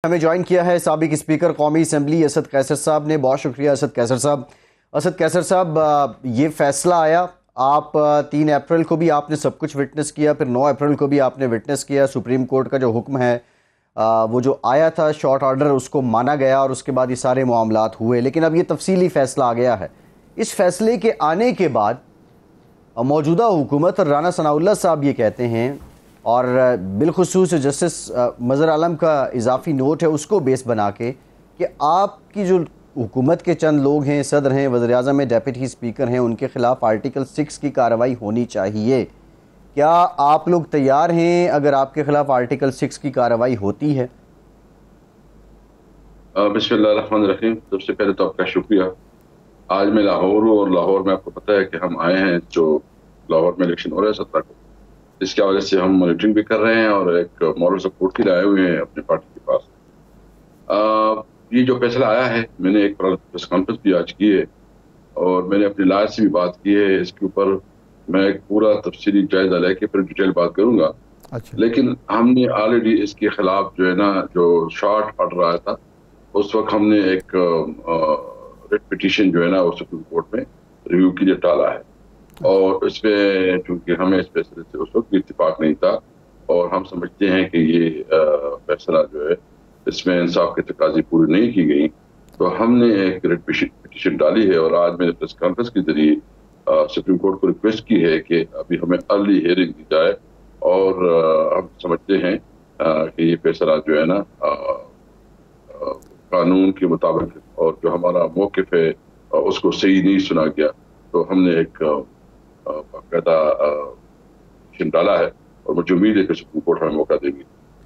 ہمیں جوائن کیا ہے سابق اسپیکر قومی اسمبلی اسد قیصر صاحب نے. بہت شکریہ اسد قیصر صاحب. اسد قیصر صاحب، یہ فیصلہ آیا، آپ 3 اپریل کو بھی آپ نے سب کچھ وٹنس کیا، پھر 9 اپریل کو بھی آپ نے وٹنس کیا. سپریم کورٹ کا جو حکم ہے وہ جو آیا تھا شارٹ آرڈر، اس کو مانا گیا اور اس کے بعد یہ سارے معاملات ہوئے. لیکن اب یہ تفصیلی فیصلہ آ گیا ہے. اس فیصلے کے آنے کے بعد موجودہ حکومت اور رانا ثناء اللہ صاحب یہ کہتے ہیں، اور بالخصوص جسٹس مظہر عالم کا اضافی نوٹ ہے اس کو بیس بنا کے، کہ آپ کی جو حکومت کے چند لوگ ہیں، صدر ہیں، وزیر اعظم ہیں، ڈیپٹی اسپیکر ہیں، ان کے خلاف آرٹیکل 6 کی کارروائی ہونی چاہیے. کیا آپ لوگ تیار ہیں اگر آپ کے خلاف آرٹیکل 6 کی کارروائی ہوتی ہے؟ بسم اللہ الرحمن الرحیم. سب سے پہلے تو آپ کا شکریہ. آج میں لاہور ہوں اور لاہور میں آپ کو پتہ ہے کہ ہم آئے ہیں، جو لاہور میں الیکشن ہو رہا ہے 17 کو، اس کی وجہ سے ہم مانیٹرنگ بھی کر رہے ہیں اور ایک مورل سپورٹ بھی لائے ہوئے ہیں اپنی پارٹی کے پاس. یہ جو فیصلہ آیا ہے، میں نے ایک پریس کانفرنس بھی آج کی ہے اور میں نے اپنی لائر سے بھی بات کی ہے. اس کے اوپر میں ایک پورا تفصیلی جائزہ لے کے پھر ڈیٹیل بات کروں گا. لیکن ہم نے آلریڈی اس کے خلاف جو ہے نا، جو شارٹ آرڈر آیا تھا، اس وقت ہم نے ایک ریٹ پٹیشن جو ہے نا وہ سپریم کورٹ میں ریویو کے لیے ڈالا ہے. اور اس پہ چونکہ ہمیں اس فیصلے سے اس وقت بھی اتفاق نہیں تھا اور ہم سمجھتے ہیں کہ یہ فیصلہ جو ہے اس میں انصاف کے تقاضے پوری نہیں کی گئی، تو ہم نے ایک ریٹ پٹیشن ڈالی ہے. اور آج میں نے پریس کانفرنس کے ذریعے سپریم کورٹ کو ریکویسٹ کی ہے کہ ابھی ہمیں ارلی ہیئرنگ دی جائے. اور ہم سمجھتے ہیں کہ یہ فیصلہ جو ہے نا قانون کے مطابق اور جو ہمارا موقف ہے اس کو صحیح نہیں سنا گیا، تو ہم نے ایک باقاعدہ ڈالا ہے اور مجھے امید ہے کہ سپریم کورٹ ہمیں موقع دے گی.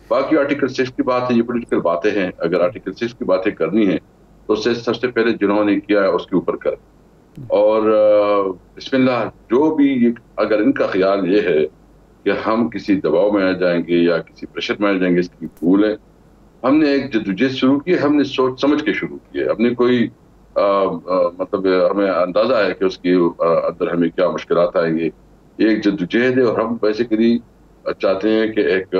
باقی آرٹیکل 6 کی بات ہے، یہ پولیٹیکل باتیں ہیں. اگر آرٹیکل 6 کی باتیں کرنی ہیں تو سب سے پہلے جنہوں نے کیا ہے اس کے اوپر کر. اور بسم اللہ، جو بھی اگر ان کا خیال یہ ہے کہ ہم کسی دباؤ میں آ جائیں گے یا کسی پریشر میں آ جائیں گے، اس کی بھول ہے. ہم نے ایک جدوجہد شروع کی، ہم نے سوچ سمجھ کے شروع کی ہے. ہم نے کوئی مطلب ہمیں اندازہ ہے کہ اس کی اندر ہمیں کیا مشکلات آئیں گے. ایک جدوجہد ہے اور ہم بیسیکلی چاہتے ہیں کہ ایک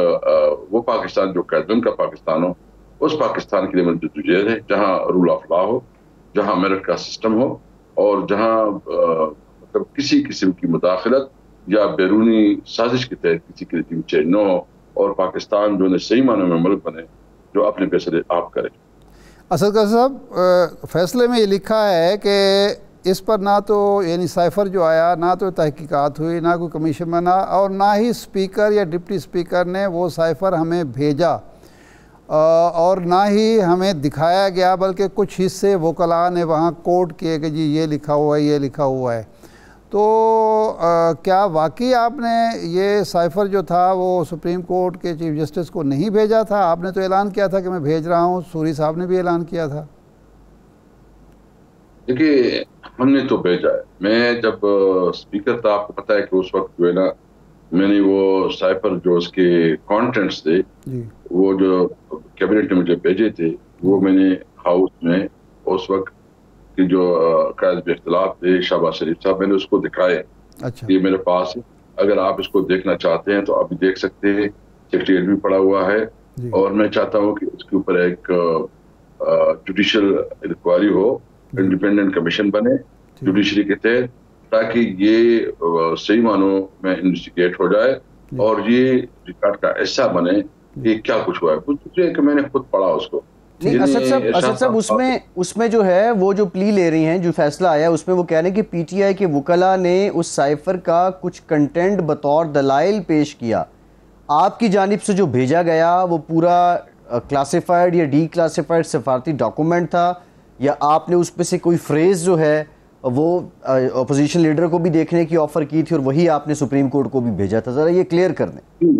وہ پاکستان جو قائد کا پاکستان ہو، اس پاکستان کے لیے ہمیں جدوجہد ہے جہاں رول آف لا ہو، جہاں میرٹ کا سسٹم ہو، اور جہاں مطلب کسی قسم کی مداخلت یا بیرونی سازش کے تحت کسی کے رجیم چینج نہ ہو، اور پاکستان جو صحیح معنوں میں ملک بنے جو اپنے فیصلے آپ کریں. اسد قیصر صاحب، فیصلے میں یہ لکھا ہے کہ اس پر نہ تو یعنی سائفر جو آیا، نہ تو تحقیقات ہوئی، نہ کوئی کمیشن بنا، اور نہ ہی اسپیکر یا ڈپٹی اسپیکر نے وہ سائفر ہمیں بھیجا، اور نہ ہی ہمیں دکھایا گیا، بلکہ کچھ حصے وکلاء نے وہاں کوٹ کیے کہ جی یہ لکھا ہوا ہے، یہ لکھا ہوا ہے. تو کیا واقعی آپ نے یہ سائفر جو تھا وہ سپریم کورٹ کے چیف جسٹس کو نہیں بھیجا تھا؟ آپ نے تو اعلان کیا تھا کہ میں بھیج رہا ہوں، سوری صاحب نے بھی اعلان کیا تھا. دیکھیے، ہم نے تو بھیجا ہے. میں جب اسپیکر تھا، آپ کو پتا ہے کہ اس وقت جو ہے نا میں نے وہ سائفر جو اس کے کانٹینٹس تھے وہ جو کیبنٹ نے مجھے بھیجے تھے، وہ میں نے ہاؤس میں اس وقت کی جو قائد اختلاف تھے شہباز شریف صاحب، میں نے اس کو دکھائے. یہ میرے پاس ہے، اگر آپ اس کو دیکھنا چاہتے ہیں تو ابھی دیکھ سکتے ہیں. سیکریٹریٹ بھی پڑا ہوا ہے اور میں چاہتا ہوں کہ اس کے اوپر ایک جوڈیشل انکوائری ہو، انڈیپینڈنٹ کمیشن بنے جوڈیشری کے تحت، تاکہ یہ صحیح معنوں میں انویسٹیگیٹ ہو جائے اور یہ ریکارڈ کا ایسا بنے کہ کیا کچھ ہوا ہے. کچھ کہ میں نے خود پڑھا اس کو. نہیں اسد صاحب، اس میں جو ہے وہ جو پلی لے رہی ہیں، جو فیصلہ آیا اس میں وہ کہہ رہے ہیں کہ پی ٹی آئی کے وکلاء نے اس سائفر کا کچھ کنٹینٹ بطور دلائل پیش کیا. آپ کی جانب سے جو بھیجا گیا وہ پورا کلاسیفائڈ یا ڈی کلاسیفائڈ سفارتی ڈاکومنٹ تھا، یا آپ نے اس پہ سے کوئی فریز جو ہے وہ اپوزیشن لیڈر کو بھی دیکھنے کی آفر کی تھی اور وہی آپ نے سپریم کورٹ کو بھی بھیجا تھا؟ ذرا یہ کلیئر کر دیں.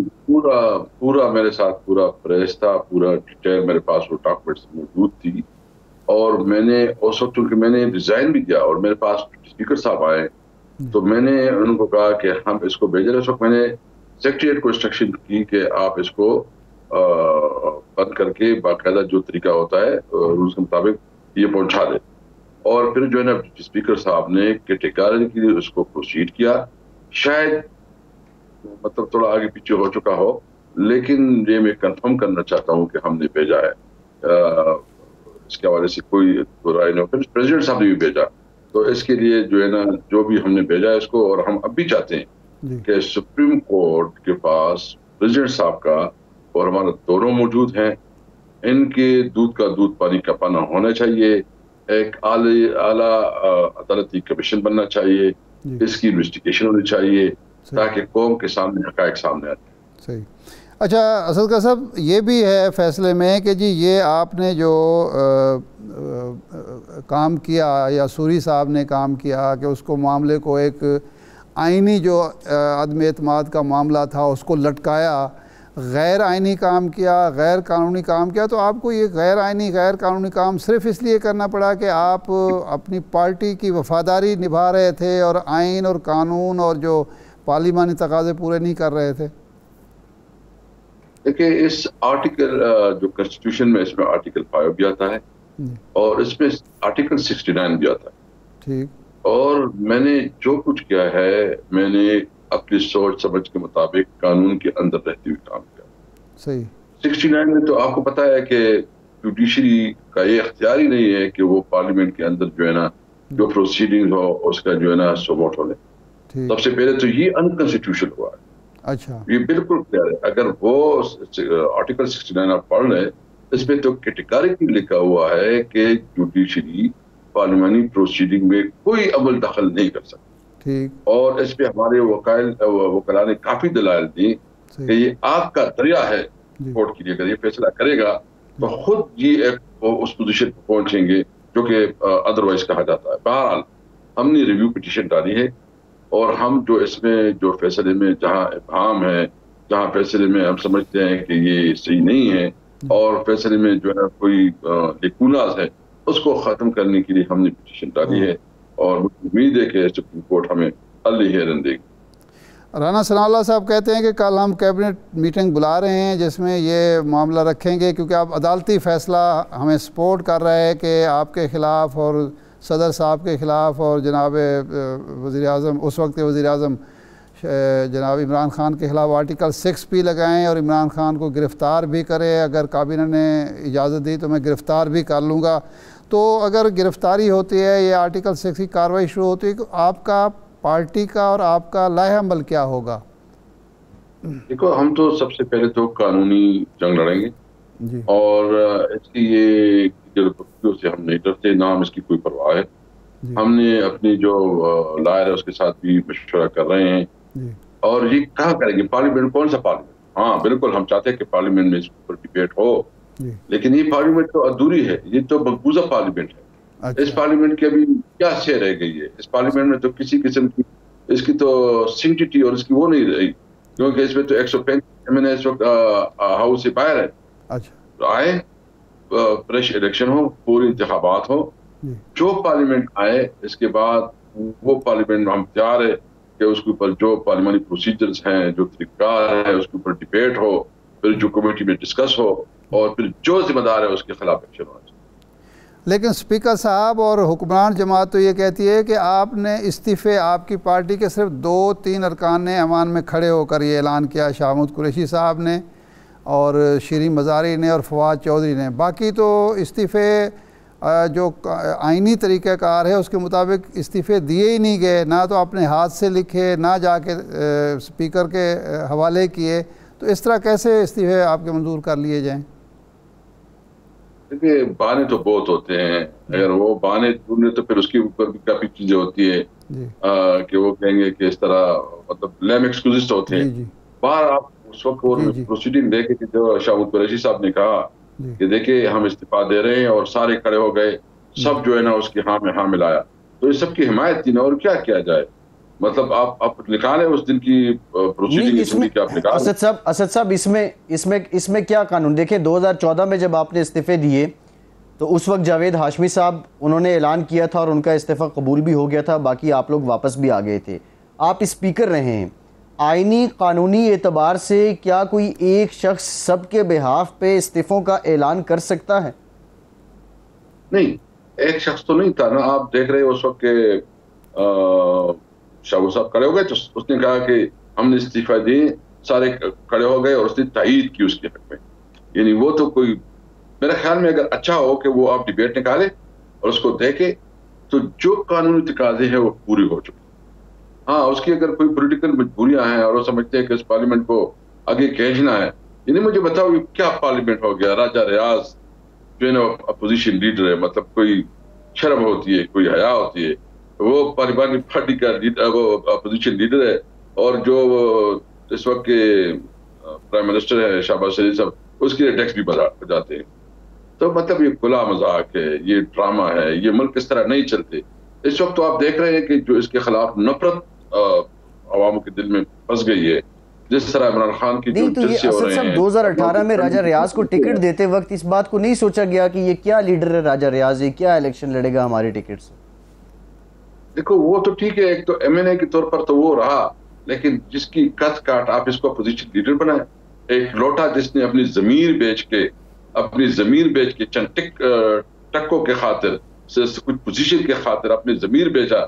پورا میرے ساتھ پورا فریز تھا، پورا ڈیٹیل میرے پاس وہ ڈاکومنٹس موجود تھی. اور میں نے اس وقت چونکہ میں نے ڈیزائن بھی دیا اور میرے پاس اسپیکر صاحب آئے تو میں نے ان کو کہا کہ ہم اس کو بھیج رہے. اس وقت میں نے سیکریٹریٹ کو انسٹرکشن کی کہ آپ اس کو بند کر کے باقاعدہ جو طریقہ ہوتا ہے رولز کے مطابق یہ پہنچا دے. اور پھر جو ہے نا اسپیکر صاحب نے کیٹیگریکلی اس کو پروسیڈ کیا. شاید مطلب تھوڑا آگے پیچھے ہو چکا ہو، لیکن یہ میں کنفرم کرنا چاہتا ہوں کہ ہم نے بھیجا ہے. اس کے حوالے سے کوئی رائے نہ ہو. پھر پریزیڈنٹ صاحب نے بھی بھیجا, تو اس کے لیے جو ہے نا جو بھی ہم نے بھیجا ہے اس کو, اور ہم اب بھی چاہتے ہیں کہ سپریم کورٹ کے پاس پریزیڈنٹ صاحب کا اور ہمارا دونوں موجود ہیں, ان کے دودھ کا دودھ پانی کا پانا ہونا چاہیے. ایک اعلیٰ عدالتی کمیشن بننا چاہیے, اس کی انویسٹیگیشن ہونی چاہیے تاکہ قوم کے سامنے حقائق سامنے آئے. صحیح. اچھا اسد کا صاحب, یہ بھی ہے فیصلے میں کہ جی یہ آپ نے جو کام کیا یا سوری صاحب نے کام کیا کہ اس کو معاملے کو ایک آئینی جو عدم اعتماد کا معاملہ تھا اس کو لٹکایا, غیر آئینی کام کیا, غیر قانونی کام کیا, تو آپ کو یہ غیر آئینی غیر قانونی کام صرف اس لیے کرنا پڑا کہ آپ اپنی پارٹی کی وفاداری نبھا رہے تھے اور آئین اور قانون اور جو پارلیمانی تقاضے پورے نہیں کر رہے تھے؟ دیکھیں اس آرٹیکل جو کنسٹیٹیوشن میں اس میں آرٹیکل 5 بھی آتا ہے اور اس میں آرٹیکل 69 بھی آتا ہے. ٹھیک. اور میں نے جو کچھ کیا ہے میں نے اپنی سوچ سمجھ کے مطابق قانون کے اندر رہتے ہوئے کام کیا. صحیح. 69 میں تو آپ کو پتا ہے کہ جوڈیشری کا یہ اختیار ہی نہیں ہے کہ وہ پارلیمنٹ کے اندر جو ہے نا جو پروسیڈنگ ہو اس کا جو ہے نا سو ووٹ ہو لے. سب سے پہلے تو یہ انکنسٹیٹیوشن ہوا ہے. اچھا. یہ بالکل کلیئر ہے. اگر وہ آرٹیکل 69 آپ پڑھ لیں, اس میں تو کیٹیگریکلی لکھا ہوا ہے کہ جوڈیشری پارلیمانی پروسیڈنگ میں کوئی عمل دخل نہیں کر سکتا. اور اس پہ ہمارے وکلاء نے کافی دلائل دی کہ یہ آگ کا دریا ہے کورٹ کے لیے. اگر یہ فیصلہ کرے گا تو خود یہ اس پوزیشن پہ پہنچیں گے جو کہ ادروائز کہا جاتا ہے. بہرحال ہم نے ریویو پٹیشن ڈالی ہے اور ہم جو اس میں جو فیصلے میں جہاں ابہام ہے, جہاں فیصلے میں ہم سمجھتے ہیں کہ یہ صحیح نہیں ہے اور فیصلے میں جو ہے کوئی لیکوناز ہے, اس کو ختم کرنے کے لیے ہم نے پٹیشن ڈالی ہے اور مجھے امید ہے کہ سپریم کورٹ ہمیں عدلی ہیرن دے گی. رانا ثناء اللہ صاحب کہتے ہیں کہ کل ہم کیبنٹ میٹنگ بلا رہے ہیں جس میں یہ معاملہ رکھیں گے, کیونکہ آپ عدالتی فیصلہ ہمیں سپورٹ کر رہے ہیں کہ آپ کے خلاف اور صدر صاحب کے خلاف اور جناب وزیر اعظم اس وقت کے وزیر اعظم جناب عمران خان کے خلاف آرٹیکل 6 لگائیں اور عمران خان کو گرفتار بھی کرے. اگر کابینہ نے اجازت دی تو میں گرفتار بھی کر لوں گا. تو اگر گرفتاری ہوتی ہے یا آرٹیکل 6 کی کارروائی شروع ہوتی ہے تو آپ کا پارٹی کا اور آپ کا لائحہ عمل کیا ہوگا؟ دیکھو ہم تو سب سے پہلے تو قانونی جنگ لڑیں گے جی. اور اس کی یہ سے ہم نہیں ڈرتے, نہ ہم اس کی کوئی پرواہ ہے جی. ہم نے اپنی جو لائر ہے اس کے ساتھ بھی مشورہ کر رہے ہیں جی. اور یہ کہاں کریں گے پارلیمنٹ, کون سا پارلیمنٹ؟ ہاں بالکل ہم چاہتے ہیں کہ پارلیمنٹ میں اس پر ڈیبیٹ ہو جی. لیکن یہ پارلیمنٹ تو ادھوری ہے, یہ تو مقبوضہ پارلیمنٹ ہے. اچھا. اس پارلیمنٹ کی ابھی کیا شے رہ گئی ہے؟ اس پارلیمنٹ میں تو کسی قسم کی اس کی تو سینکٹی اور اس کی وہ نہیں رہی, کیونکہ اس میں تو 135 MNA اس وقت ہاؤس سے باہر ہے. اچھا. آئے فریش الیکشن ہو, پوری انتخابات ہو, جو پارلیمنٹ آئے اس کے بعد وہ پارلیمنٹ ہم تیار ہے کہ اس کے اوپر جو پارلیمانی پروسیجرز ہیں, جو طریقہ ہے اس کے اوپر ڈیبیٹ ہو, پھر جو کمیٹی میں ڈسکس ہو اور پھر جو ذمہ دار ہے اس کے خلاف ایکشن ہونا چاہیے. لیکن اسپیکر صاحب اور حکمران جماعت تو یہ کہتی ہے کہ آپ نے استعفے آپ کی پارٹی کے صرف 2-3 ارکان نے ایوان میں کھڑے ہو کر یہ اعلان کیا, شاہ محمود قریشی صاحب نے اور شیریں مزاری نے اور فواد چودھری نے. باقی تو استعفے جو آئینی طریقہ کار ہے اس کے مطابق استعفے دیے ہی نہیں گئے, نہ تو اپنے ہاتھ سے لکھے, نہ جا کے اسپیکر کے حوالے کیے. تو اس طرح کیسے استعفے آپ کے منظور کر لیے جائیں؟ دیکھیے بہانے تو بہت ہوتے ہیں, اگر وہ بہانے ڈھونڈنے تو پھر اس کے اوپر بھی کافی چیزیں ہوتی ہے کہ وہ کہیں گے کہ اس طرح مطلب لیم ایکسکیوزز ہوتے ہیں. باہر آپ اس وقت پروسیڈنگ دیکھے کہ جو شاہ محمود قریشی صاحب نے کہا کہ دیکھیں ہم استعفیٰ دے رہے ہیں اور سارے کھڑے ہو گئے, سب جو ہے نا اس کی ہاں میں ہاں ملایا, تو یہ سب کی حمایت تھی نا, اور کیا کیا جائے. مطلب آپ نکالیں اس دن کی پروسیڈنگ. اسد صاحب اس میں کیا قانون؟ دیکھیں 2014 میں جب آپ نے استعفے دیے تو اس وقت جاوید ہاشمی صاحب انہوں نے اعلان کیا تھا اور ان کا استعفیٰ قبول بھی ہو گیا تھا, باقی آپ لوگ واپس بھی آ گئے تھے. آپ اسپیکر رہے ہیں, آئینی قانونی اعتبار سے کیا کوئی ایک شخص سب کے بہاف پہ استعفوں کا اعلان کر سکتا ہے؟ نہیں, ایک شخص تو نہیں تھا نا. آپ دیکھ رہے اس وقت کہ شاہ صاحب کھڑے ہو گئے تو اس نے کہا کہ ہم نے استعفیٰ دیے, سارے کھڑے ہو گئے اور اس نے تائید کی اس کے حق میں. یعنی وہ تو کوئی میرے خیال میں اگر اچھا ہو کہ وہ آپ ڈیبیٹ نکالے اور اس کو دیکھے تو جو قانونی تقاضے ہیں وہ پوری ہو چکی. ہاں اس کی اگر کوئی پولیٹیکل مجبوریاں ہیں اور وہ سمجھتے ہیں کہ اس پارلیمنٹ کو آگے کھینچنا ہے, یعنی مجھے بتاؤ یہ کیا پارلیمنٹ ہو گیا؟ راجہ ریاض جو ہے نا اپوزیشن لیڈر ہے, مطلب کوئی شرم ہوتی ہے, کوئی حیا ہوتی ہے. وہ پارلیمانی پارٹی کا وہ اپوزیشن لیڈر ہے, اور جو اس وقت کے پرائم منسٹر ہے شہباز شریف صاحب, اس کے لیے ٹیکس بھی بجاتے ہیں. تو مطلب یہ کھلا مذاق ہے, یہ ڈرامہ ہے, یہ ملک اس طرح نہیں چلتے. اس وقت تو آپ دیکھ رہے ہیں کہ جو اس کے خلاف نفرت عواموں کے دل میں پھنس گئی ہے, جس طرح عمران خان کی جو جلسے ہو رہے ہیں. 2018 میں راجہ ریاض کو ٹکٹ دیتے وقت اس بات کو نہیں سوچا گیا کہ یہ کیا لیڈر ہے راجہ ریاض, یہ کیا الیکشن لڑے گا ہماری ٹکٹ سے؟ دیکھو وہ تو ٹھیک ہے, ایک تو ایم این اے کے طور پر تو وہ رہا, لیکن جس کی کت کاٹ آپ اس کو اپوزیشن لیڈر بنائیں. ایک لوٹا جس نے اپنی ضمیر بیچ کے چند ٹکوں کے خاطر, کچھ پوزیشن کے خاطر اپنی ضمیر بیچا,